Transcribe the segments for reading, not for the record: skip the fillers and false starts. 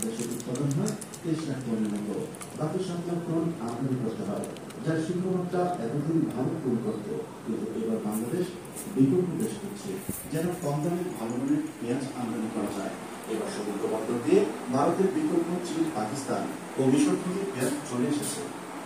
দেশের উৎপাদন হয় 23 লাখ টনের মতো। বাকি 7 লাখ টন আমদানি করতে হয়, যার শিল্পমাত্রা এতদিন ভালো পূরণ করত। কিন্তু এবার বাংলাদেশ বিকল্প দেশ হচ্ছে, যেন কম দামে ভালো মানের পেঁয়াজ আমদানি করা যায়। এবার সমুদ্র বন্দর দিয়ে ভারতের বিকল্প চীন, পাকিস্তান ও মিশর থেকে পেঁয়াজ চলে এসেছে।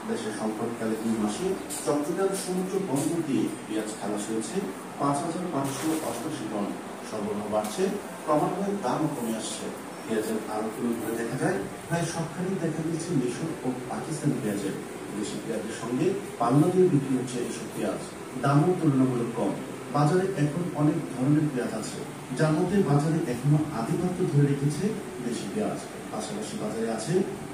দেশের সংকটকালে 2 মাসে চট্টগ্রাম সমুদ্র বন্দর দিয়ে পেঁয়াজ খালাস হয়েছে 5,588 টন। সরবরাহ বাড়ছে, ক্রমান্বয়ে দামও কমে আসছে। পেঁয়াজের আরো তুলে ধরে দেখা যায়, প্রায় সবখানেই দেখা দিচ্ছে মিশর ও পাকিস্তানি পেঁয়াজের। দেশি পেঁয়াজের সঙ্গে পাল্লা দিয়ে বিক্রি হচ্ছে এসব পেঁয়াজ, দামও তুলনামূলক কম। বাজারে এখন অনেক ধরনের পেঁয়াজ আছে, যার মধ্যে বাজারে এখনো আধিপত্য ধরে রেখেছে দেশি পেঁয়াজ। পাশাপাশি বাজারে আছে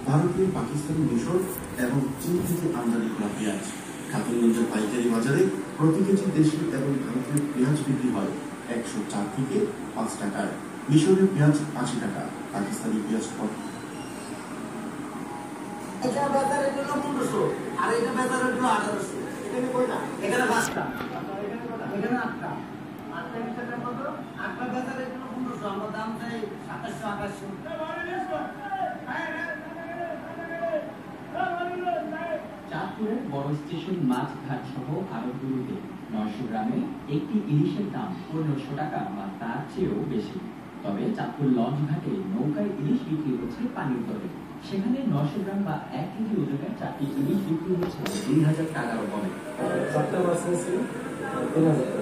ভারতীয়, পাকিস্তানি, মিশর এবং চীন থেকে আমদানি করা পেঁয়াজ। খাতুনগঞ্জের পাইকারি বাজারে প্রতি কেজি দেশি এবং ভারতীয় পেঁয়াজ বিক্রি হয় 104 থেকে 5 টাকায়। মিশরের পেঁয়াজ 80 টাকা, পাকিস্তানি পেঁয়াজ এটা বাজারের জন্য 1500 আর এটা বাজারের জন্য 1800। এখানে কয়টা? এখানে 5টা, এখানে 8টা। 8টা হিসাবে কত? 8টা বাজারের জন্য 1500, আমরা দাম চাই 2700 2800। চাঁদপুরের বড় স্টেশন, মাছ ঘাট সহ আরবগুলোতে 900 গ্রামে একটি ইলিশের দাম 1500 টাকা বা তার চেয়েও বেশি। তবে চাঁদপুর লঞ্চ ঘাটে নৌকায় ইলিশ বিক্রি হচ্ছে পানির দরে। সেখানে 900 গ্রাম বা 1 কেজি ওজনের 4টি ইলিশ বিক্রি হচ্ছে 2000 টাকারও কমে। 7টা মাছ আছে 3000 টাকা।